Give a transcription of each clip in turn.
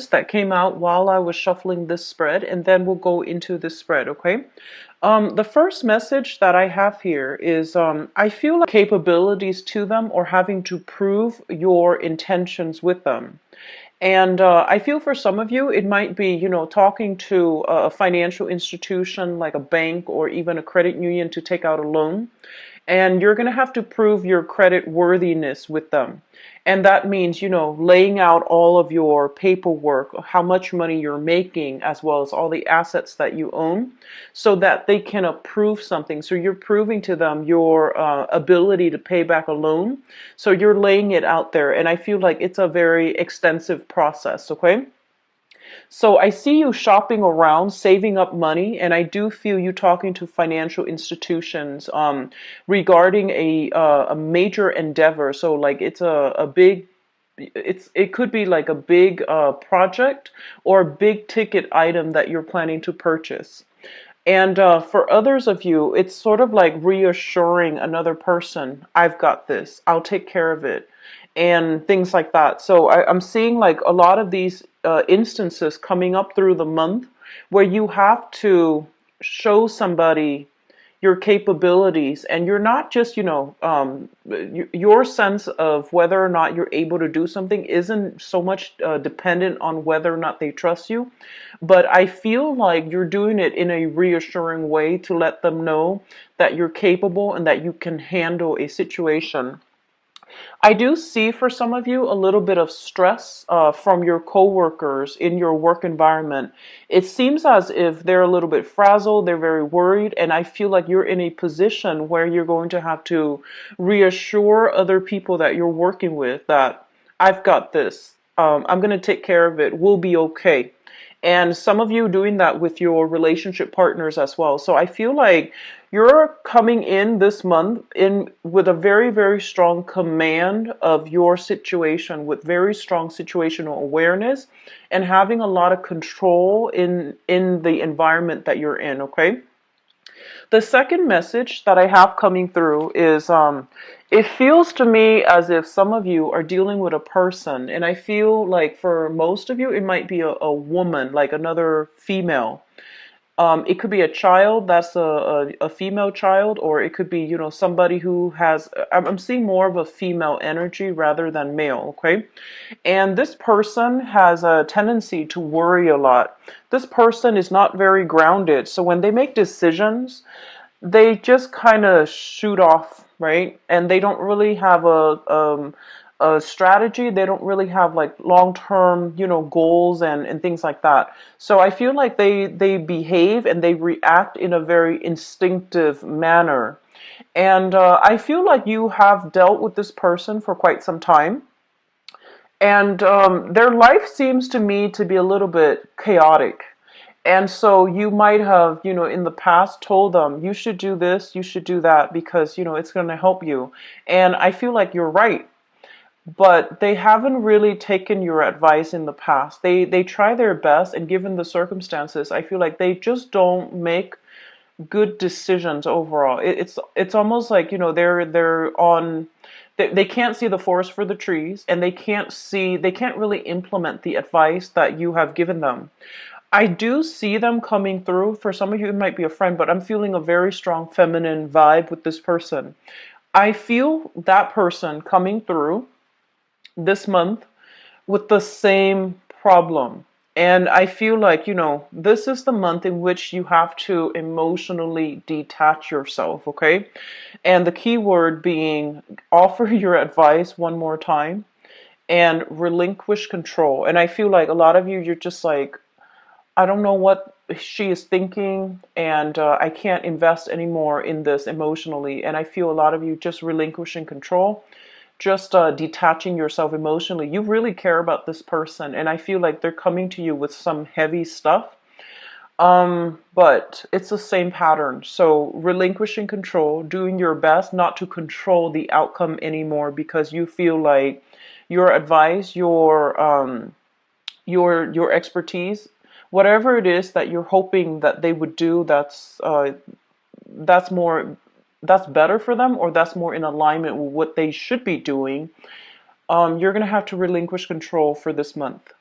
that came out while I was shuffling this spread, and then we'll go into this spread, okay? The first message that I have here is I feel like capabilities to them or having to prove your intentions with them. And I feel for some of you, it might be, talking to a financial institution like a bank or even a credit union to take out a loan. And you're going to have to prove your credit worthiness with them. And that means, laying out all of your paperwork, how much money you're making, as well as all the assets that you own, so that they can approve something. So you're proving to them your ability to pay back a loan. So you're laying it out there. And I feel like it's a very extensive process, okay? So I see you shopping around, saving up money, and I do feel you talking to financial institutions regarding a major endeavor. So like it's a big, it could be like a big project or a big ticket item that you're planning to purchase. And for others of you, it's sort of like reassuring another person, I've got this, I'll take care of it, and things like that. So I'm seeing like a lot of these instances coming up through the month where you have to show somebody your capabilities, and you're not just, your sense of whether or not you're able to do something isn't so much dependent on whether or not they trust you, but I feel like you're doing it in a reassuring way to let them know that you're capable and that you can handle a situation. I do see for some of you a little bit of stress from your coworkers in your work environment. It seems as if they're a little bit frazzled, they're very worried, and I feel like you're in a position where you're going to have to reassure other people that you're working with that I've got this. I'm going to take care of it. We'll be okay. And some of you doing that with your relationship partners as well. So I feel like you're coming in this month in with a very, very strong command of your situation, with very strong situational awareness and having a lot of control in the environment that you're in, okay? The second message that I have coming through is it feels to me as if some of you are dealing with a person, and I feel like for most of you, it might be a woman, like another female. It could be a child that's a female child, or it could be, somebody who has, I'm seeing more of a female energy rather than male, okay? And this person has a tendency to worry a lot. This person is not very grounded. So when they make decisions, they just kind of shoot off, right? And they don't really have a strategy. They don't really have like long-term, goals and things like that. So I feel like they behave and they react in a very instinctive manner. And I feel like you have dealt with this person for quite some time. And their life seems to me to be a little bit chaotic. And so you might have, in the past told them, you should do this, you should do that because, it's going to help you. And I feel like you're right. But they haven't really taken your advice in the past. They try their best, and given the circumstances, I feel like they just don't make good decisions overall. It's almost like, they're on they can't see the forest for the trees, and they can't really implement the advice that you have given them. I do see them coming through. For some of you, it might be a friend, but I'm feeling a very strong feminine vibe with this person. I feel that person coming through this month with the same problem. And I feel like, this is the month in which you have to emotionally detach yourself, okay? And the key word being offer your advice one more time and relinquish control. And I feel like a lot of you, you're just like, I don't know what she is thinking, and I can't invest anymore in this emotionally. And I feel a lot of you just relinquishing control, just detaching yourself emotionally. You really care about this person, and I feel like they're coming to you with some heavy stuff. But it's the same pattern. So relinquishing control, doing your best not to control the outcome anymore because you feel like your advice, your expertise, whatever it is that you're hoping that they would do, that's more that's better for them, or that's more in alignment with what they should be doing. You're going to have to relinquish control for this month.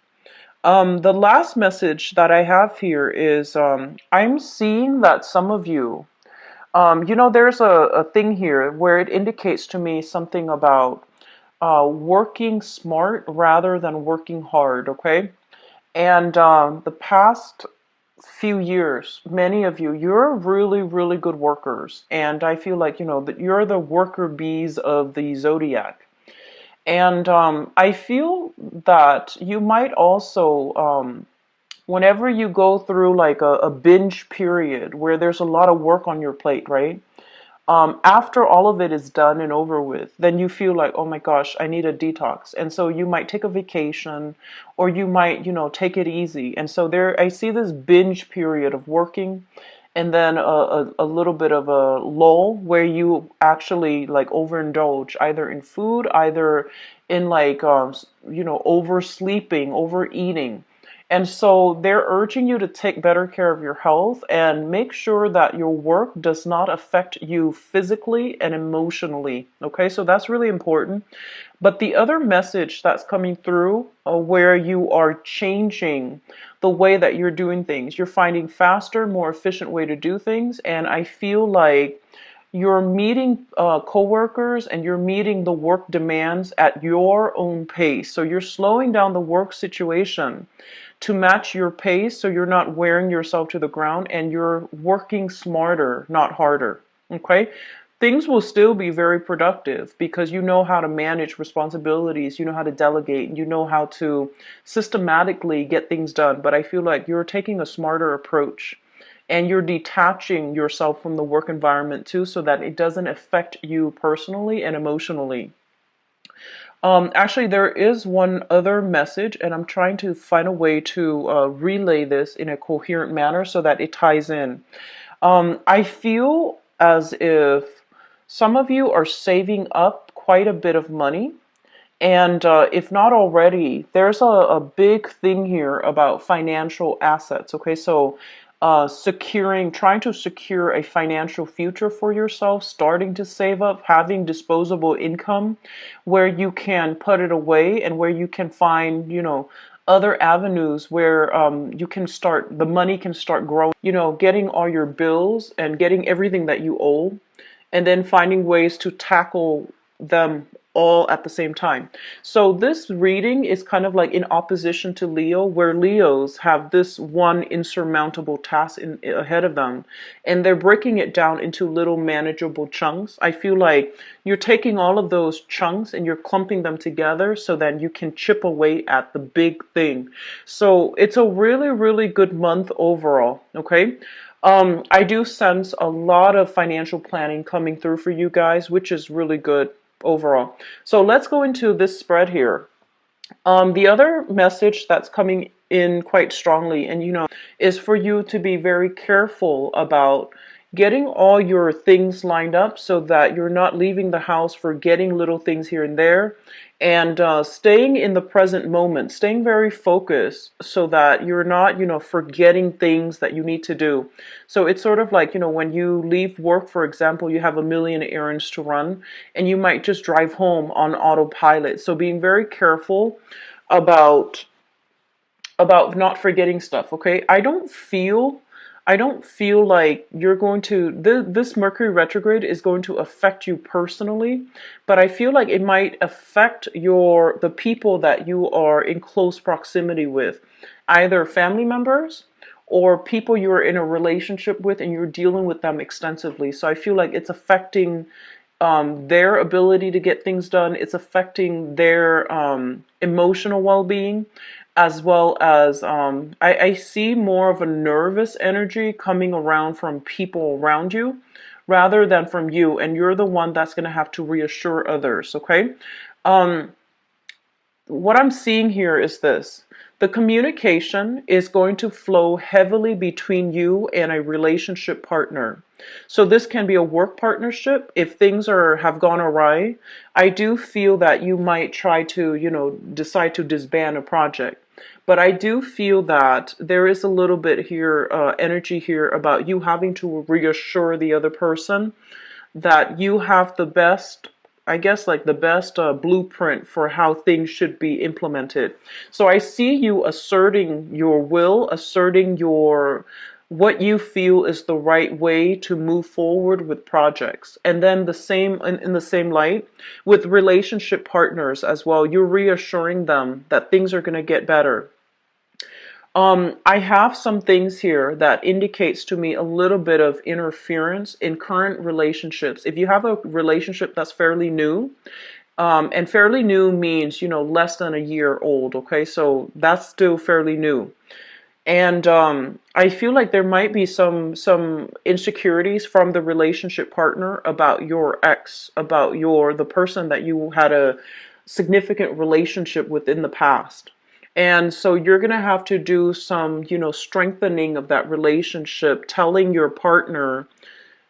The last message that I have here is I'm seeing that some of you, there's a thing here where it indicates to me something about working smart rather than working hard, okay? And the past few years, many of you, you're really, really good workers. And I feel like, that you're the worker bees of the zodiac. And I feel that you might also, whenever you go through like a binge period where there's a lot of work on your plate, right? After all of it is done and over with, then you feel like, oh my gosh, I need a detox. And so you might take a vacation or you might, take it easy. And so there, I see this binge period of working and then a little bit of a lull where you actually like overindulge either in food, either in like, oversleeping, overeating. And so they're urging you to take better care of your health and make sure that your work does not affect you physically and emotionally. Okay, so that's really important. But the other message that's coming through where you are changing the way that you're doing things, you're finding faster, more efficient way to do things. And I feel like you're meeting coworkers and you're meeting the work demands at your own pace. So you're slowing down the work situation to match your pace so you're not wearing yourself to the ground and you're working smarter, not harder. Okay? Things will still be very productive because you know how to manage responsibilities, you know how to delegate, you know how to systematically get things done. But I feel like you're taking a smarter approach and you're detaching yourself from the work environment too so that it doesn't affect you personally and emotionally. Actually, there is one other message, and I'm trying to find a way to relay this in a coherent manner so that it ties in. I feel as if some of you are saving up quite a bit of money. And if not already, there's a big thing here about financial assets. Okay, so trying to secure a financial future for yourself, starting to save up, having disposable income where you can put it away and where you can find, other avenues where the money can start growing, getting all your bills and getting everything that you owe and then finding ways to tackle them all at the same time. So this reading is kind of like in opposition to Leo, where Leos have this one insurmountable task ahead of them, and they're breaking it down into little manageable chunks. I feel like you're taking all of those chunks and you're clumping them together so that you can chip away at the big thing. So it's a really, really good month overall, okay? I do sense a lot of financial planning coming through for you guys, which is really good overall. So let's go into this spread here. The other message that's coming in quite strongly, and is for you to be very careful about getting all your things lined up so that you're not leaving the house forgetting little things here and there, and staying in the present moment, staying very focused so that you're not, forgetting things that you need to do. So it's sort of like, when you leave work, for example, you have a million errands to run and you might just drive home on autopilot. So being very careful about not forgetting stuff, okay? I don't feel like you're going to this Mercury retrograde is going to affect you personally, but I feel like it might affect the people that you are in close proximity with, either family members or people you're in a relationship with and you're dealing with them extensively. So I feel like it's affecting their ability to get things done. It's affecting their emotional well-being, as well as I see more of a nervous energy coming around from people around you rather than from you. And you're the one that's going to have to reassure others, okay? What I'm seeing here is this. The communication is going to flow heavily between you and a relationship partner. So this can be a work partnership. If things have gone awry, I do feel that you might try to, decide to disband a project. But I do feel that there is a little bit here, energy here about you having to reassure the other person that you have the best I guess like the best blueprint for how things should be implemented. So I see you asserting your will, asserting your what you feel is the right way to move forward with projects. And then the same in the same light with relationship partners as well. You're reassuring them that things are going to get better. I have some things here that indicates to me a little bit of interference in current relationships. If you have a relationship that's fairly new, and fairly new means, less than a year old, okay? So that's still fairly new. And I feel like there might be some insecurities from the relationship partner about your ex, about the person that you had a significant relationship with in the past. And so you're going to have to do some, strengthening of that relationship, telling your partner,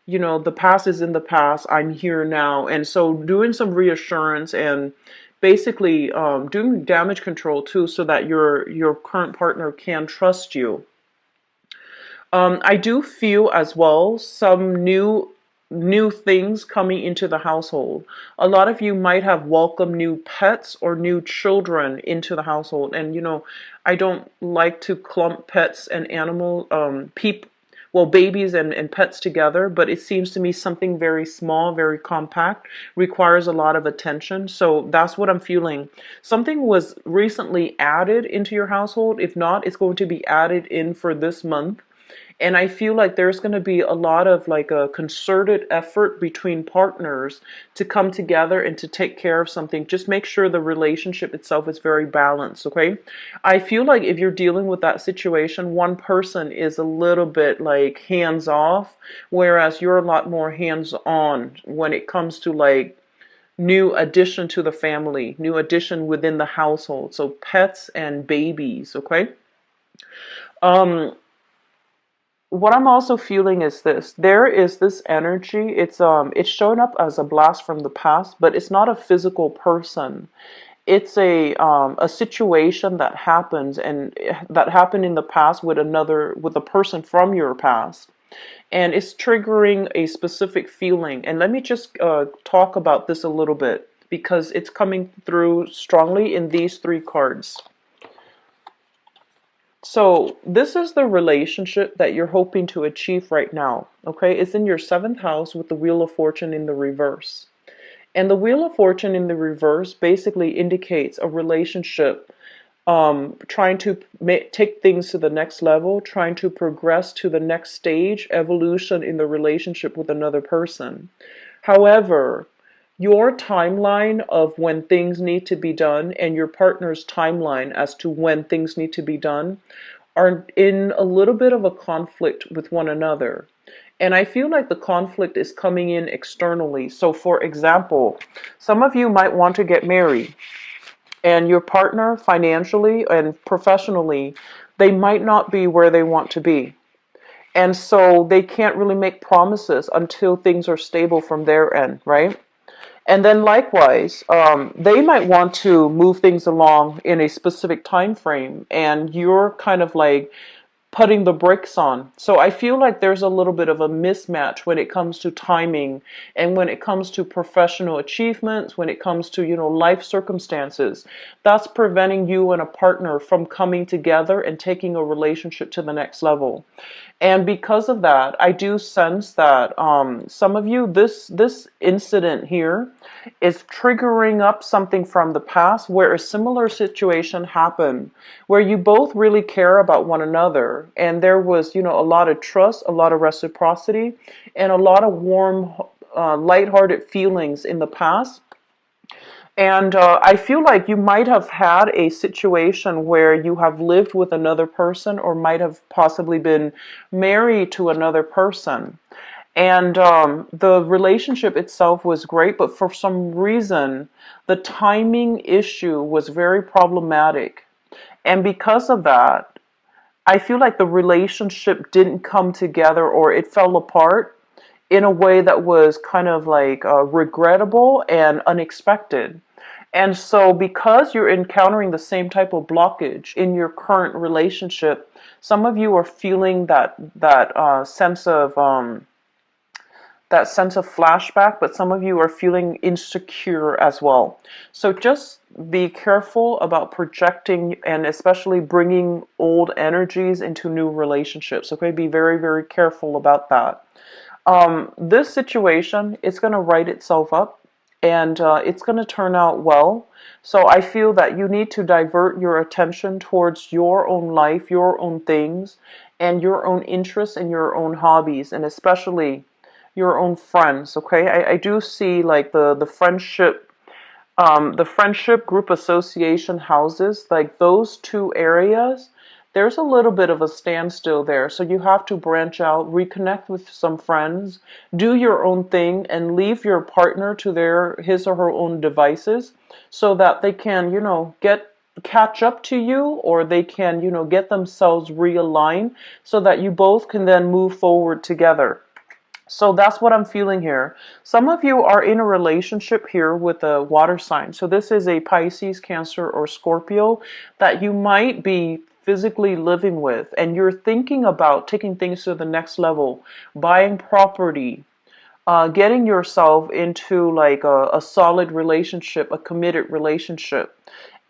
the past is in the past, I'm here now. And so doing some reassurance and basically doing damage control too, so that your current partner can trust you. I do feel as well some new things coming into the household. A lot of you might have welcomed new pets or new children into the household. And I don't like to clump pets and animal babies and pets together, but it seems to me something very small, very compact, requires a lot of attention. So that's what I'm feeling. Something was recently added into your household. If not, it's going to be added in for this month. And I feel like there's going to be a lot of like a concerted effort between partners to come together and to take care of something. Just make sure the relationship itself is very balanced, okay? I feel like if you're dealing with that situation, one person is a little bit like hands off, whereas you're a lot more hands on when it comes to like new addition to the family, new addition within the household. So pets and babies, okay? Um, what I'm also feeling is this. There is this energy. It's showing up as a blast from the past, but it's not a physical person. It's a situation that happens and that happened in the past with a person from your past. And it's triggering a specific feeling. And let me just talk about this a little bit because it's coming through strongly in these three cards. So this is the relationship that you're hoping to achieve right now. Okay, it's in your seventh house with the Wheel of Fortune in the reverse. And the Wheel of Fortune in the reverse basically indicates a relationship trying to take things to the next level, trying to progress to the next stage, evolution in the relationship with another person. However, your timeline of when things need to be done and your partner's timeline as to when things need to be done are in a little bit of a conflict with one another. And I feel like the conflict is coming in externally. So, for example, some of you might want to get married, and your partner, financially and professionally, they might not be where they want to be. And so they can't really make promises until things are stable from their end, right? And then likewise, they might want to move things along in a specific time frame, and you're kind of like putting the brakes on. So I feel like there's a little bit of a mismatch when it comes to timing and when it comes to professional achievements, when it comes to, life circumstances. That's preventing you and a partner from coming together and taking a relationship to the next level. And because of that, I do sense that some of you, this incident here is triggering up something from the past where a similar situation happened, where you both really care about one another, and there was, a lot of trust, a lot of reciprocity, and a lot of warm, lighthearted feelings in the past. And I feel like you might have had a situation where you have lived with another person or might have possibly been married to another person. And the relationship itself was great, but for some reason, the timing issue was very problematic. And because of that, I feel like the relationship didn't come together or it fell apart in a way that was kind of like regrettable and unexpected. And so, because you're encountering the same type of blockage in your current relationship, some of you are feeling that sense of that sense of flashback, but some of you are feeling insecure as well. So just be careful about projecting and especially bringing old energies into new relationships. Okay, be very, very careful about that. This situation, it's going to write itself up, and it's going to turn out well. So I feel that you need to divert your attention towards your own life, your own things, and your own interests and your own hobbies, and especially your own friends. Okay, I do see like the friendship group association houses, like those two areas, there's a little bit of a standstill there. So you have to branch out, reconnect with some friends, do your own thing, and leave your partner to his or her own devices so that they can, catch up to you, or they can, get themselves realigned so that you both can then move forward together. So that's what I'm feeling here. Some of you are in a relationship here with a water sign. So this is a Pisces, Cancer, or Scorpio that you might be physically living with, and you're thinking about taking things to the next level, buying property, getting yourself into like a solid relationship, a committed relationship.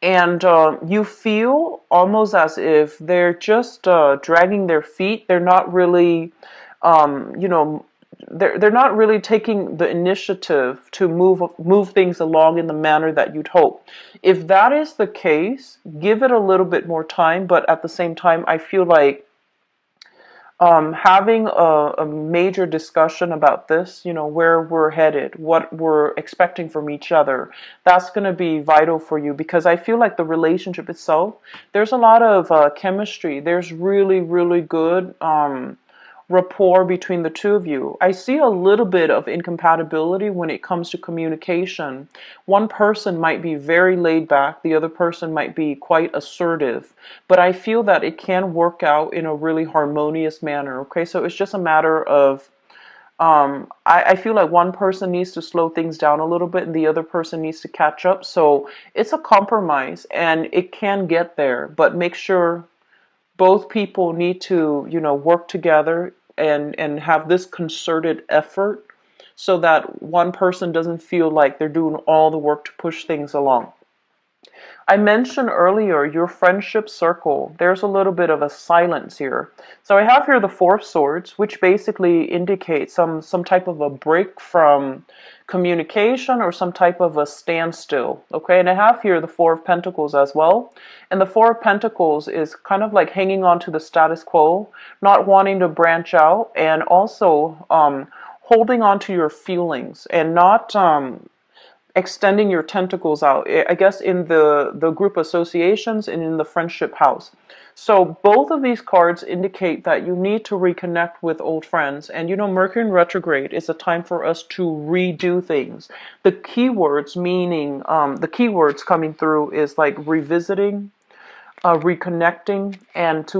And you feel almost as if they're just dragging their feet. They're not really, um, you know, they're not really taking the initiative to move things along in the manner that you'd hope. If that is the case, give it a little bit more time. But at the same time, I feel like having a major discussion about this, where we're headed, what we're expecting from each other, that's going to be vital for you, because I feel like the relationship itself, there's a lot of chemistry. There's really, really good rapport between the two of you. I see a little bit of incompatibility when it comes to communication. One person might be very laid back, the other person might be quite assertive, but I feel that it can work out in a really harmonious manner. Okay, so it's just a matter of I feel like one person needs to slow things down a little bit and the other person needs to catch up. So it's a compromise and it can get there, but make sure both people need to, work together and have this concerted effort so that one person doesn't feel like they're doing all the work to push things along. I mentioned earlier your friendship circle. There's a little bit of a silence here. So I have here the Four of Swords, which basically indicates some type of a break from communication or some type of a standstill. Okay, and I have here the Four of Pentacles as well. And the Four of Pentacles is kind of like hanging on to the status quo, not wanting to branch out, and also holding on to your feelings and not extending your tentacles out, I guess, in the group associations and in the friendship house. So both of these cards indicate that you need to reconnect with old friends. And Mercury in retrograde is a time for us to redo things. The keywords meaning, the keywords coming through is like revisiting, reconnecting, and to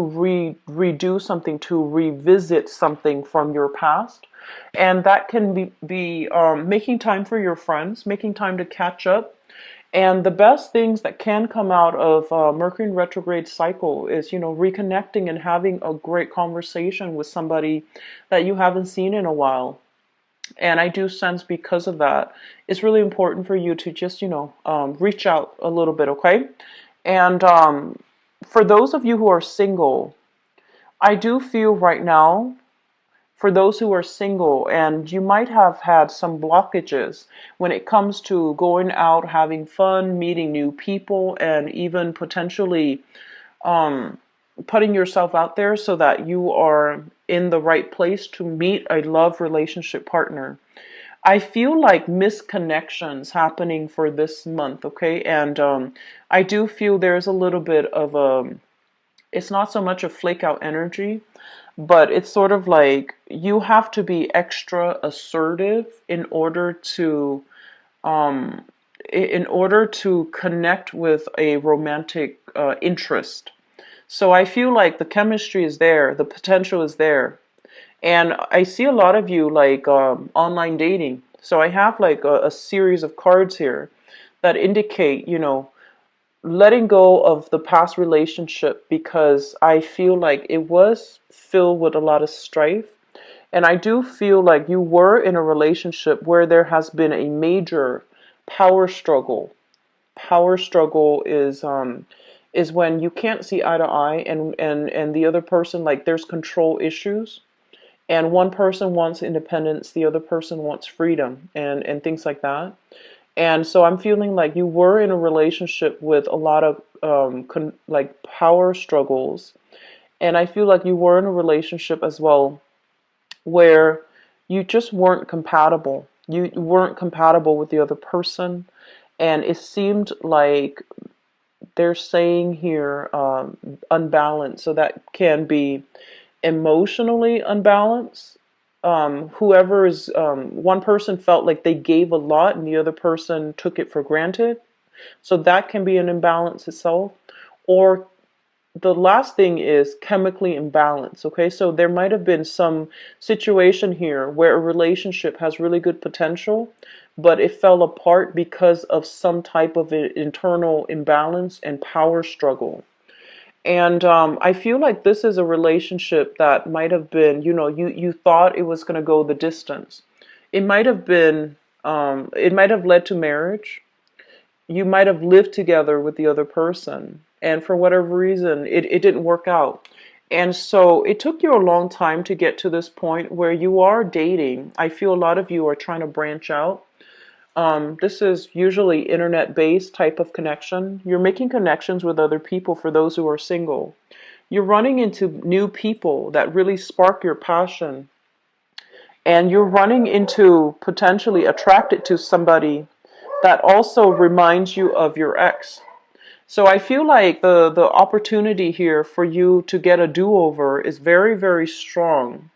redo something, to revisit something from your past. And that can be making time for your friends, making time to catch up. And the best things that can come out of Mercury in retrograde cycle is, reconnecting and having a great conversation with somebody that you haven't seen in a while. And I do sense because of that, it's really important for you to just, reach out a little bit, okay? And for those of you who are single, I do feel right now, for those who are single, and you might have had some blockages when it comes to going out, having fun, meeting new people, and even potentially putting yourself out there so that you are in the right place to meet a love relationship partner. I feel like misconnections happening for this month, okay? And I do feel there's a little bit of it's not so much a flake out energy, but it's sort of like you have to be extra assertive um, in order to connect with a romantic interest. So I feel like the chemistry is there, the potential is there, and I see a lot of you like online dating. So I have like a series of cards here that indicate, letting go of the past relationship, because I feel like it was filled with a lot of strife And I do feel like you were in a relationship where there has been a major power struggle. Power struggle is when you can't see eye to eye, and the other person, like, there's control issues, and one person wants independence, the other person wants freedom, and things like that. And so I'm feeling like you were in a relationship with a lot of like power struggles, and I feel like you were in a relationship as well where you just weren't compatible. You weren't compatible with the other person, and it seemed like they're saying here unbalanced, so that can be emotionally unbalanced. Whoever is one person felt like they gave a lot and the other person took it for granted, so that can be an imbalance itself. Or the last thing is chemically imbalanced. Okay, so there might have been some situation here where a relationship has really good potential, but it fell apart because of some type of internal imbalance and power struggle. And I feel like this is a relationship that might have been, you thought it was going to go the distance. It might have been, it might have led to marriage. You might have lived together with the other person, and for whatever reason, it didn't work out. And so it took you a long time to get to this point where you are dating. I feel a lot of you are trying to branch out. This is usually internet-based type of connection. You're making connections with other people for those who are single. You're running into new people that really spark your passion. And you're running into potentially attracted to somebody that also reminds you of your ex. So I feel like the opportunity here for you to get a do-over is very, very strong.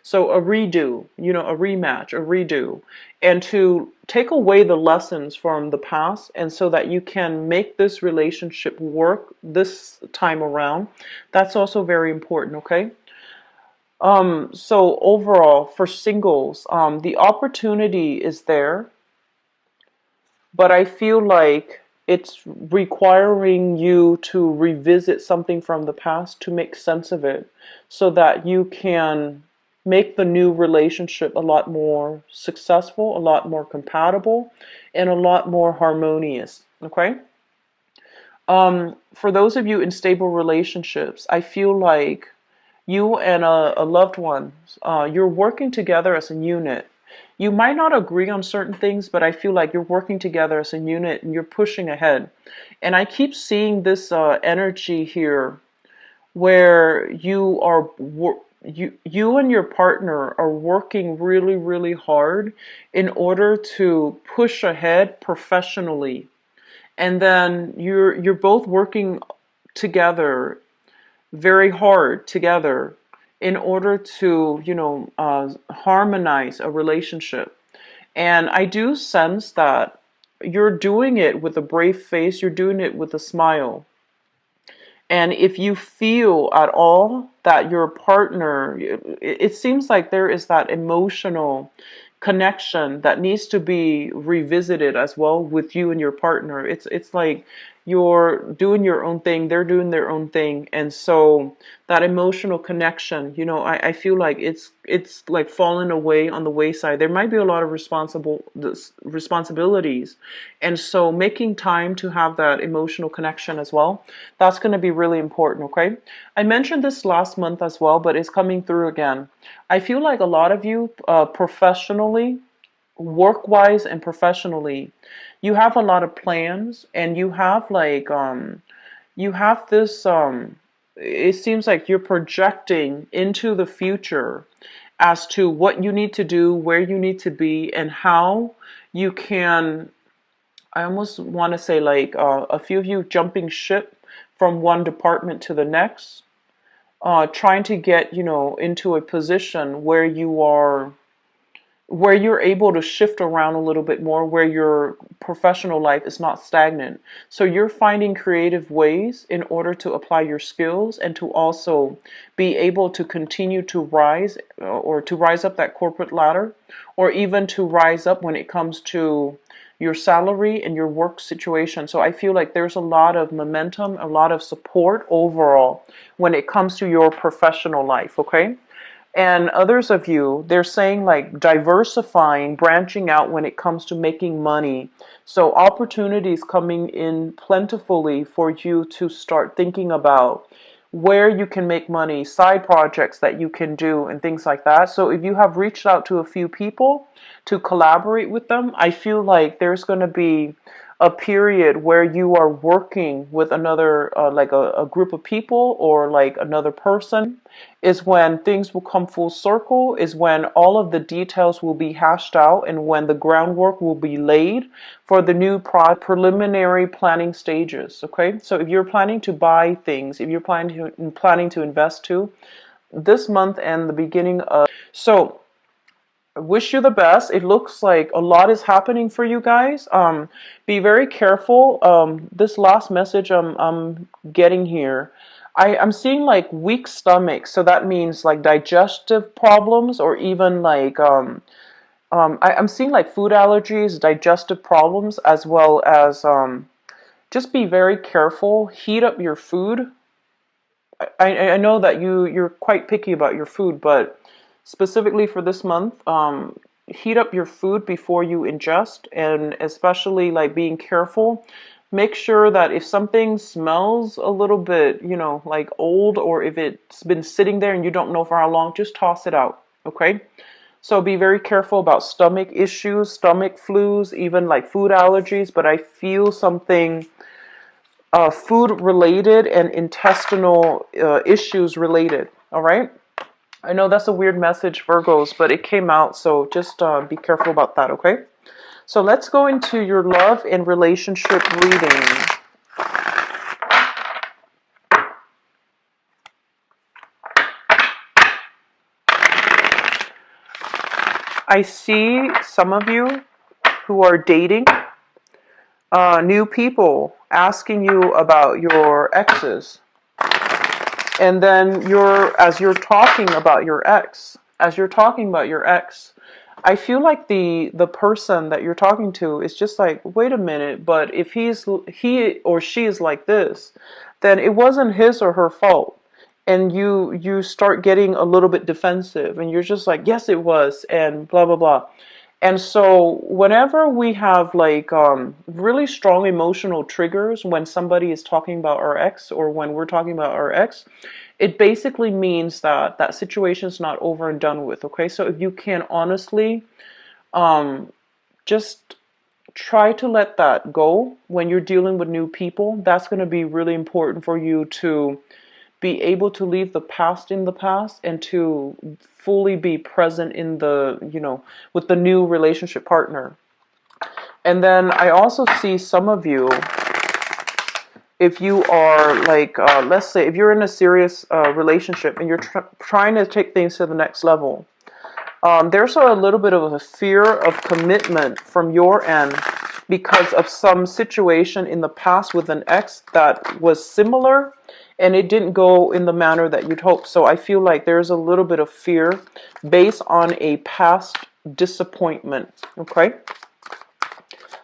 So a redo, a rematch, a redo, and to take away the lessons from the past, and so that you can make this relationship work this time around. That's also very important, okay? So overall, for singles, the opportunity is there, but I feel like it's requiring you to revisit something from the past to make sense of it, so that you can make the new relationship a lot more successful, a lot more compatible, and a lot more harmonious. Okay? For those of you in stable relationships, I feel like you and a loved one, you're working together as a unit. You might not agree on certain things, but I feel like you're working together as a unit and you're pushing ahead. And I keep seeing this energy here where you and your partner are working really, really hard in order to push ahead professionally. And then you're both working together very hard together in order to, harmonize a relationship. And I do sense that you're doing it with a brave face, you're doing it with a smile. And if you feel at all that your partner, it seems like there is that emotional connection that needs to be revisited as well with you and your partner. It's like you're doing your own thing, they're doing their own thing, and so that emotional connection, I feel like it's like fallen away on the wayside. There might be a lot of responsibilities, and so making time to have that emotional connection as well, that's going to be really important. Okay, I mentioned this last month as well, but it's coming through again. I feel like a lot of you, professionally, work-wise and professionally, you have a lot of plans, and you have like you have this it seems like you're projecting into the future as to what you need to do, where you need to be, and how you can, I almost want to say, like, a few of you jumping ship from one department to the next, trying to get, into a position where you're able to shift around a little bit more, where your professional life is not stagnant. So you're finding creative ways in order to apply your skills and to also be able to continue to rise, or to rise up that corporate ladder, or even to rise up when it comes to your salary and your work situation. So I feel like there's a lot of momentum, a lot of support overall when it comes to your professional life, okay? And others of you, they're saying like diversifying, branching out when it comes to making money. So opportunities coming in plentifully for you to start thinking about where you can make money, side projects that you can do, and things like that. So if you have reached out to a few people to collaborate with them, I feel like there's going to be a period where you are working with another, like a group of people or like another person, is when things will come full circle, is when all of the details will be hashed out, and when the groundwork will be laid for the new preliminary planning stages. Okay, so if you're planning to buy things, if you're planning to invest too, this month and the beginning of so I wish you the best. It looks like a lot is happening for you guys. Be very careful. This last message I'm getting here, I'm seeing like weak stomach. So that means like digestive problems, or even like I'm seeing like food allergies, digestive problems, as well as just be very careful. Heat up your food. I know that you're quite picky about your food, but specifically for this month, heat up your food before you ingest, and especially like being careful. Make sure that if something smells a little bit, like old, or if it's been sitting there and you don't know for how long, just toss it out. Okay? So be very careful about stomach issues, stomach flus, even like food allergies. But I feel something food related and intestinal issues related. All right. I know that's a weird message, Virgos, but it came out. So just be careful about that. Okay. So let's go into your love and relationship reading. I see some of you who are dating new people asking you about your exes. And then as you're talking about your ex, I feel like the person that you're talking to is just like, wait a minute, but if he or she is like this, then it wasn't his or her fault. And you start getting a little bit defensive, and you're just like, yes, it was, and blah blah blah. And so whenever we have like really strong emotional triggers when somebody is talking about our ex, or when we're talking about our ex, it basically means that that situation is not over and done with. Okay, so if you can honestly just try to let that go when you're dealing with new people, that's going to be really important for you to be able to leave the past in the past, and to fully be present in the, with the new relationship partner. And then I also see some of you, if you are like, let's say, if you're in a serious relationship and you're trying to take things to the next level, there's a little bit of a fear of commitment from your end because of some situation in the past with an ex that was similar, and it didn't go in the manner that you'd hoped. So I feel like there's a little bit of fear based on a past disappointment. Okay?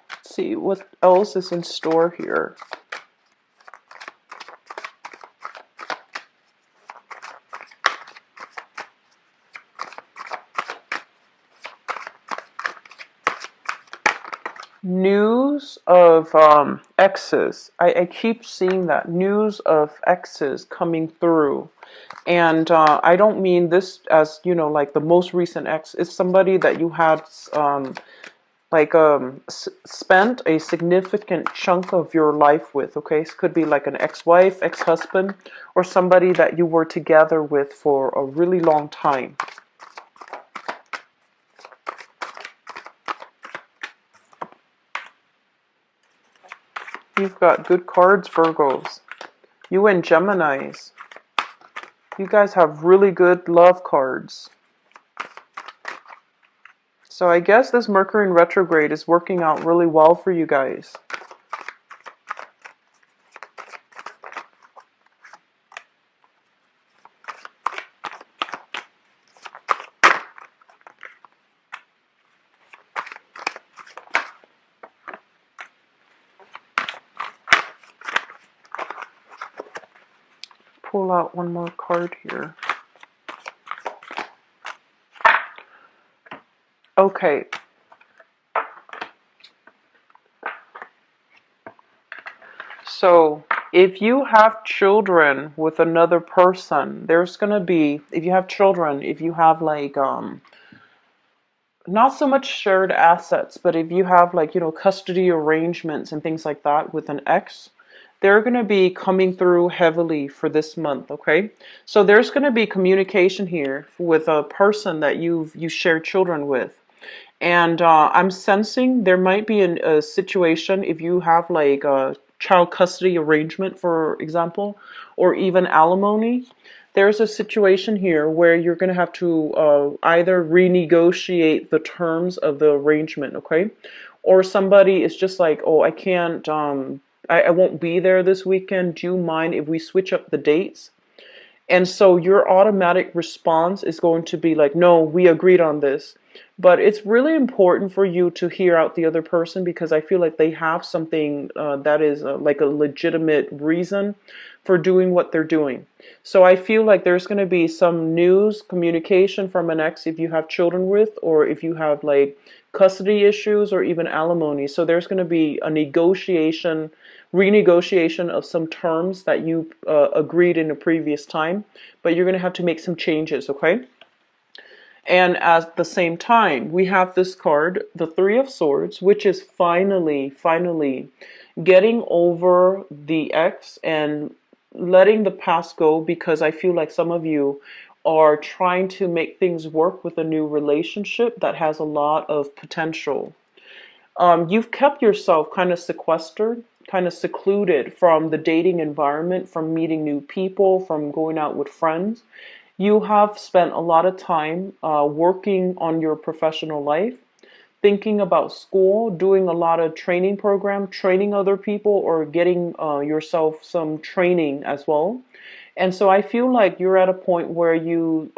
Let's see what else is in store here. News of exes. I keep seeing that news of exes coming through. And I don't mean this as, like the most recent ex. It's somebody that you had spent a significant chunk of your life with. Okay, it could be like an ex-wife, ex-husband, or somebody that you were together with for a really long time. You've got good cards, Virgos. You and Geminis. You guys have really good love cards. So I guess this Mercury in retrograde is working out really well for you guys. Pull out one more card here. Okay. So, if you have children with another person, there's going to be, if you have children, if you have like not so much shared assets, but if you have like, custody arrangements and things like that with an ex, they're going to be coming through heavily for this month, okay? So there's going to be communication here with a person that you share children with. And I'm sensing there might be a situation if you have like a child custody arrangement, for example, or even alimony. There's a situation here where you're going to have to either renegotiate the terms of the arrangement, okay? Or somebody is just like, oh, I can't, I won't be there this weekend. Do you mind if we switch up the dates? And so your automatic response is going to be like, no, we agreed on this. But it's really important for you to hear out the other person because I feel like they have something that is like a legitimate reason for doing what they're doing. So I feel like there's going to be some news communication from an ex if you have children with, or if you have like custody issues or even alimony. So there's going to be a renegotiation of some terms that you agreed in a previous time, but you're going to have to make some changes, okay? And at the same time, we have this card, the Three of Swords, which is finally getting over the ex and letting the past go, because I feel like some of you are trying to make things work with a new relationship that has a lot of potential. You've kept yourself kind of sequestered, kind of secluded from the dating environment, from meeting new people, from going out with friends. You have spent a lot of time working on your professional life, thinking about school, doing a lot of training program, training other people, or getting yourself some training as well. And so I feel like you're at a point where you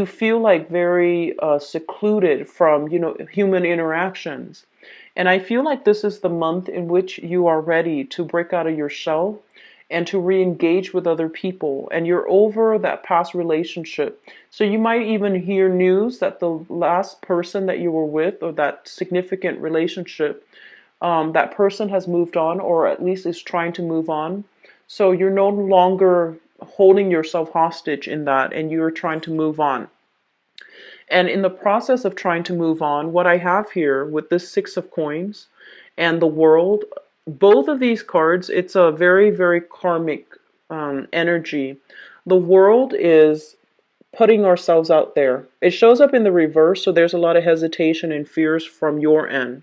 feel like very secluded from human interactions. And I feel like this is the month in which you are ready to break out of your shell and to re-engage with other people, and you're over that past relationship. So you might even hear news that the last person that you were with, or that significant relationship, that person has moved on, or at least is trying to move on. So you're no longer holding yourself hostage in that, and you're trying to move on. And in the process of trying to move on, what I have here with this Six of Coins and the World, both of these cards, it's a very karmic energy. The World is putting ourselves out there. It shows up in the reverse, so there's a lot of hesitation and fears from your end.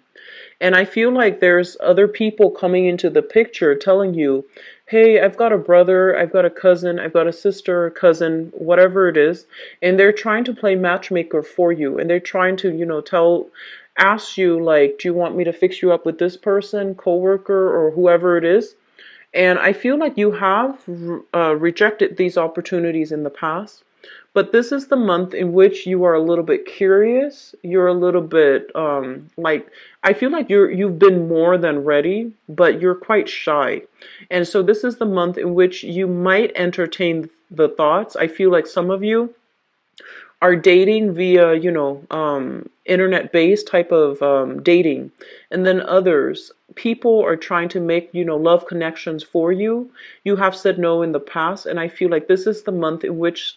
And I feel like there's other people coming into the picture telling you, hey, I've got a brother, I've got a cousin, I've got a sister, cousin, whatever it is. And they're trying to play matchmaker for you. And they're trying to, ask you, like, do you want me to fix you up with this person, coworker, or whoever it is? And I feel like you have rejected these opportunities in the past. But this is the month in which you are a little bit curious. You're a little bit like, I feel like you've been more than ready, but you're quite shy. And so this is the month in which you might entertain the thoughts. I feel like some of you are dating via, internet-based type of dating. And then others, people are trying to make, love connections for you. You have said no in the past, and I feel like this is the month in which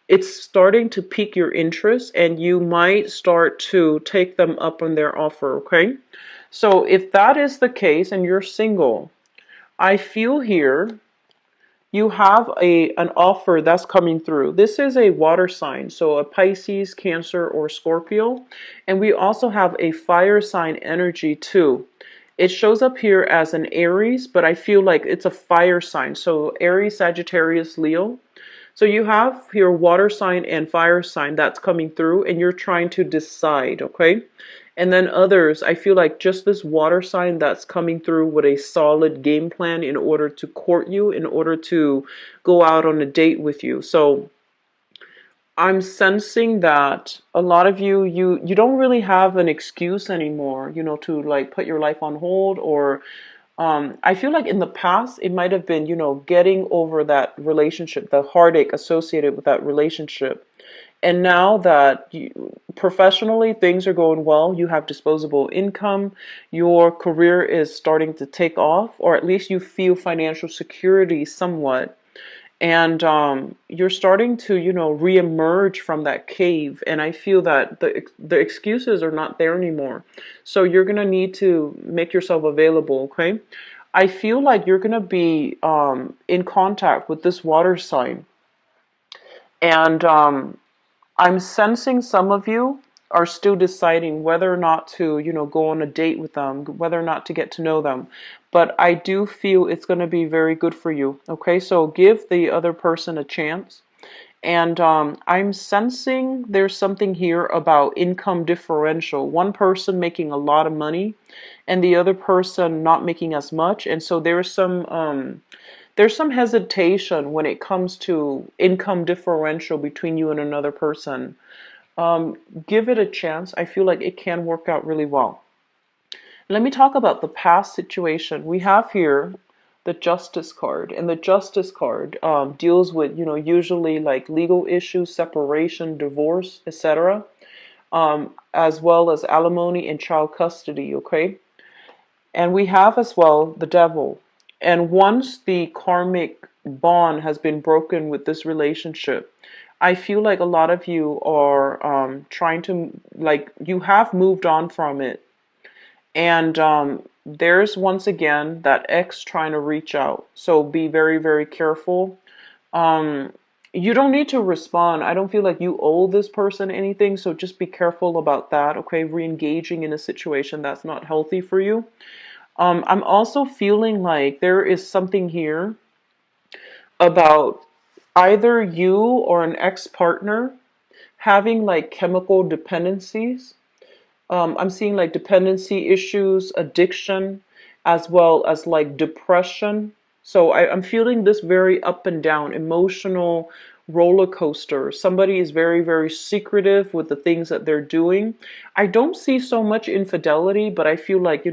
it's starting to pique your interest, and you might start to take them up on their offer, okay? So if that is the case and you're single, I feel here you have an offer that's coming through. This is a water sign, so a Pisces, Cancer, or Scorpio. And we also have a fire sign energy too. It shows up here as an Aries, but I feel like it's a fire sign. So Aries, Sagittarius, Leo. So you have your water sign and fire sign that's coming through, and you're trying to decide, okay? And then others, I feel like just this water sign that's coming through with a solid game plan in order to court you, in order to go out on a date with you. So I'm sensing that a lot of you don't really have an excuse anymore, to like put your life on hold, or I feel like in the past, it might have been, getting over that relationship, the heartache associated with that relationship. And now that professionally things are going well, you have disposable income, your career is starting to take off, or at least you feel financial security somewhat. And you're starting to, reemerge from that cave. And I feel that the excuses are not there anymore. So you're gonna need to make yourself available. Okay. I feel like you're gonna be in contact with this water sign, and I'm sensing some of you are still deciding whether or not to, go on a date with them, whether or not to get to know them. But I do feel it's going to be very good for you. Okay, so give the other person a chance. And I'm sensing there's something here about income differential. One person making a lot of money and the other person not making as much. And so there's some hesitation when it comes to income differential between you and another person. Give it a chance. I feel like it can work out really well. Let me talk about the past situation. We have here the Justice card, and the Justice card deals with, usually like legal issues, separation, divorce, etc., as well as alimony and child custody, okay? And we have as well the Devil. And once the karmic bond has been broken with this relationship, I feel like a lot of you are trying to, like, you have moved on from it. And there's once again that ex trying to reach out. So be very, very careful. Um, you don't need to respond. I don't feel like you owe this person anything. So just be careful about that, okay? Re-engaging in a situation that's not healthy for you. I'm also feeling like there is something here about either you or an ex-partner having like chemical dependencies. I'm seeing like dependency issues, addiction, as well as like depression. So I'm feeling this very up and down, emotional roller coaster. Somebody is very, very secretive with the things that they're doing. I don't see so much infidelity, but I feel like,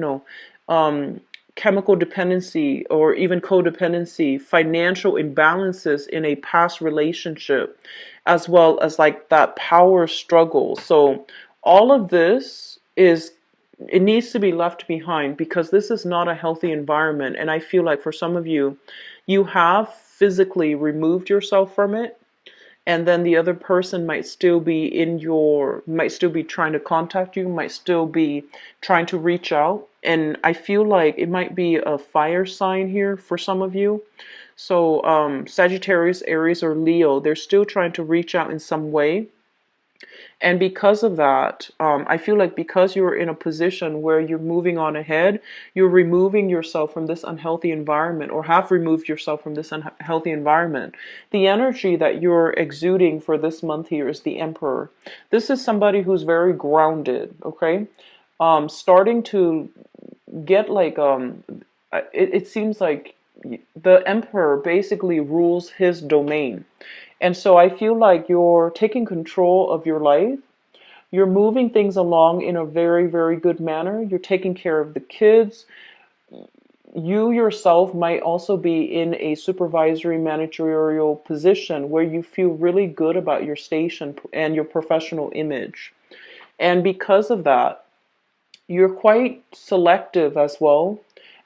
um, chemical dependency or even codependency, financial imbalances in a past relationship, as well as like that power struggle. So all of this is, it needs to be left behind because this is not a healthy environment. And I feel like for some of you, you have physically removed yourself from it, and then the other person might still be trying to contact you, might still be trying to reach out. And I feel like it might be a fire sign here for some of you. So Sagittarius, Aries, or Leo, they're still trying to reach out in some way. And because of that, I feel like because you're in a position where you're moving on ahead, you're removing yourself from this unhealthy environment, or have removed yourself from this unhealthy environment. The energy that you're exuding for this month here is the Emperor. This is somebody who's very grounded, okay? Starting to get like, it seems like the Emperor basically rules his domain. And so I feel like you're taking control of your life. You're moving things along in a very, very good manner. You're taking care of the kids. You yourself might also be in a supervisory managerial position where you feel really good about your station and your professional image. And because of that, you're quite selective as well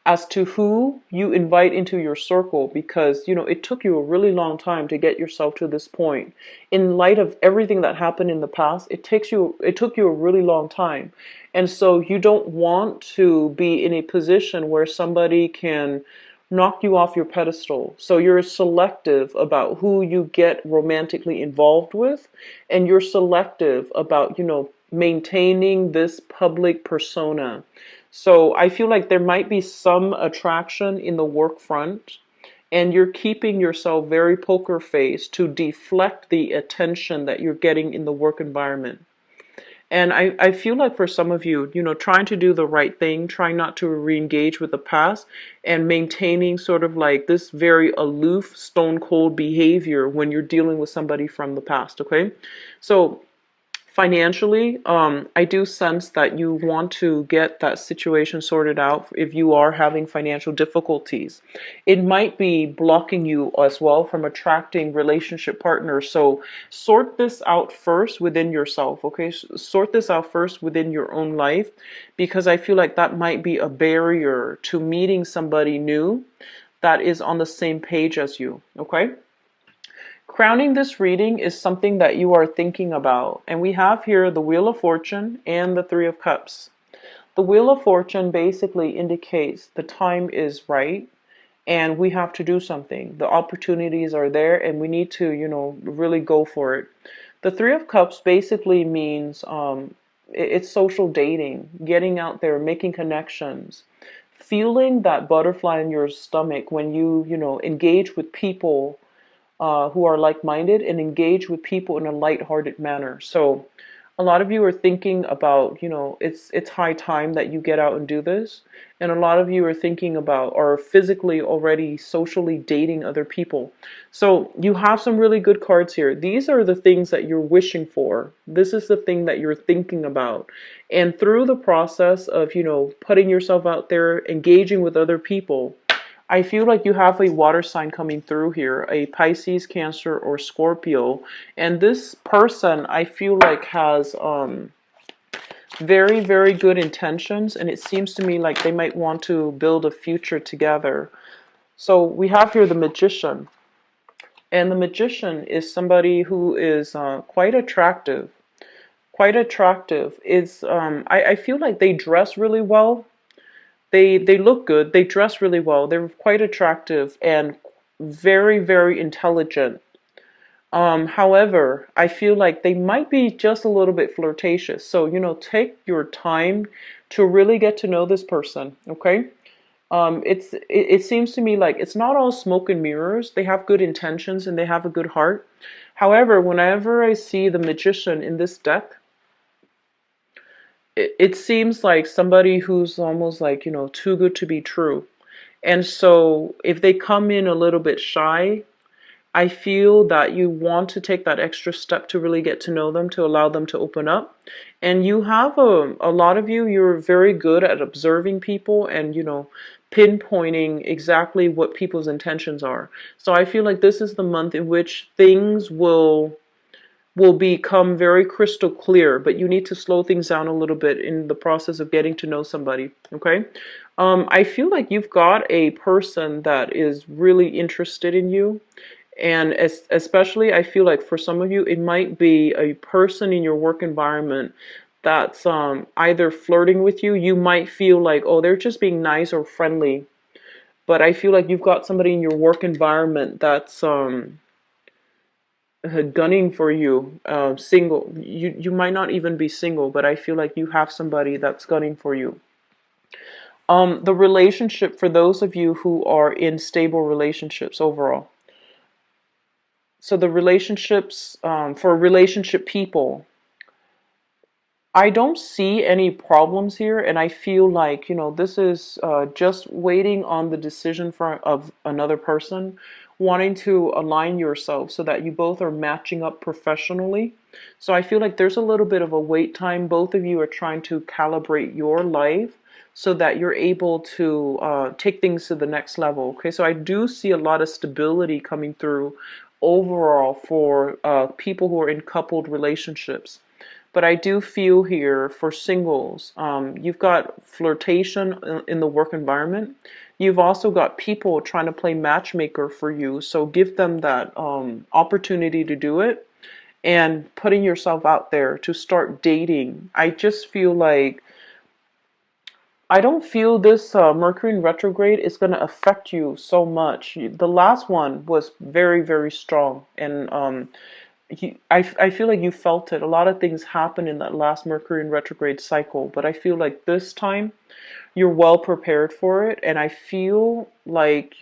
as to who you invite into your circle, because it took you a really long time to get yourself to this point. In light of everything that happened in the past, it took you a really long time. And so you don't want to be in a position where somebody can knock you off your pedestal. So you're selective about who you get romantically involved with, and you're selective about, maintaining this public persona. So I feel like there might be some attraction in the work front, and you're keeping yourself very poker faced to deflect the attention that you're getting in the work environment. And I feel like for some of you, trying to do the right thing, trying not to re-engage with the past, and maintaining sort of like this very aloof, stone cold behavior when you're dealing with somebody from the past, okay? So Financially, I do sense that you want to get that situation sorted out if you are having financial difficulties. It might be blocking you as well from attracting relationship partners. So sort this out first within yourself, okay? Sort this out first within your own life, because I feel like that might be a barrier to meeting somebody new that is on the same page as you, okay? Crowning this reading is something that you are thinking about. And we have here the Wheel of Fortune and the Three of Cups. The Wheel of Fortune basically indicates the time is right and we have to do something. The opportunities are there and we need to, really go for it. The Three of Cups basically means it's social dating, getting out there, making connections, feeling that butterfly in your stomach when you engage with people who are like-minded and engage with people in a light-hearted manner. So a lot of you are thinking about, it's high time that you get out and do this. And a lot of you are thinking about or physically already socially dating other people. So you have some really good cards here. These are the things that you're wishing for. This is the thing that you're thinking about. And through the process of, putting yourself out there, engaging with other people, I feel like you have a water sign coming through here, a Pisces, Cancer, or Scorpio. And this person, I feel like, has very, very good intentions. And it seems to me like they might want to build a future together. So we have here the Magician. And the Magician is somebody who is quite attractive. Quite attractive. I feel like they dress really well. They look good. They dress really well. They're quite attractive and very, very intelligent. However, I feel like they might be just a little bit flirtatious. So, take your time to really get to know this person, okay? It seems to me like it's not all smoke and mirrors. They have good intentions and they have a good heart. However, whenever I see the Magician in this deck, it seems like somebody who's almost like, too good to be true. And so if they come in a little bit shy, I feel that you want to take that extra step to really get to know them, to allow them to open up. And you have a lot of you're very good at observing people and, pinpointing exactly what people's intentions are. So I feel like this is the month in which things will become very crystal clear, but you need to slow things down a little bit in the process of getting to know somebody, okay? I feel like you've got a person that is really interested in you, and especially I feel like for some of you, it might be a person in your work environment that's either flirting with you. You might feel like, oh, they're just being nice or friendly, but I feel like you've got somebody in your work environment that's gunning for you, single. You might not even be single, but I feel like you have somebody that's gunning for you. The relationship, for those of you who are in stable relationships overall. So the relationships, for relationship people, I don't see any problems here, and I feel like, this is just waiting on the decision of another person, wanting to align yourself so that you both are matching up professionally. So I feel like there's a little bit of a wait time. Both of you are trying to calibrate your life so that you're able to take things to the next level. Okay, so I do see a lot of stability coming through overall for people who are in coupled relationships. But I do feel here for singles, you've got flirtation in the work environment. You've also got people trying to play matchmaker for you. So give them that opportunity to do it and putting yourself out there to start dating. I just feel like I don't feel this Mercury in retrograde is going to affect you so much. The last one was very, very strong. And I feel like you felt it. A lot of things happened in that last Mercury in retrograde cycle, but I feel like this time you're well prepared for it, and I feel like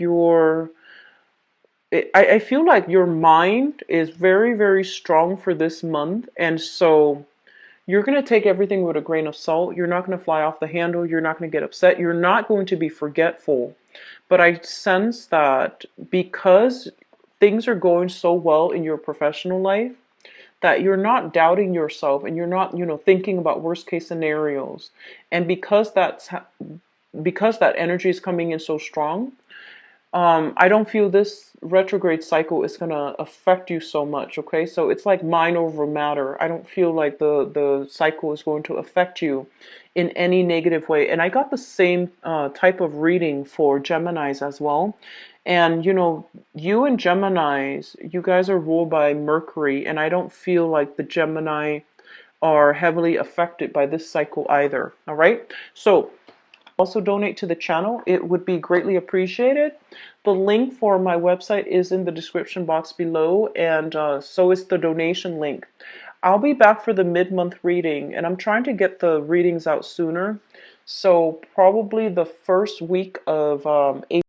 I feel like your mind is very, very strong for this month, and so you're going to take everything with a grain of salt. You're not going to fly off the handle. You're not going to get upset. You're not going to be forgetful. But I sense that because things are going so well in your professional life, that you're not doubting yourself and you're not, thinking about worst case scenarios. And because that energy is coming in so strong, I don't feel this retrograde cycle is going to affect you so much, okay? So it's like mind over matter. I don't feel like the cycle is going to affect you in any negative way. And I got the same type of reading for Geminis as well. And, you and Geminis, you guys are ruled by Mercury, and I don't feel like the Gemini are heavily affected by this cycle either, all right? So also donate to the channel. It would be greatly appreciated. The link for my website is in the description box below, and so is the donation link. I'll be back for the mid-month reading, and I'm trying to get the readings out sooner. So probably the first week of April.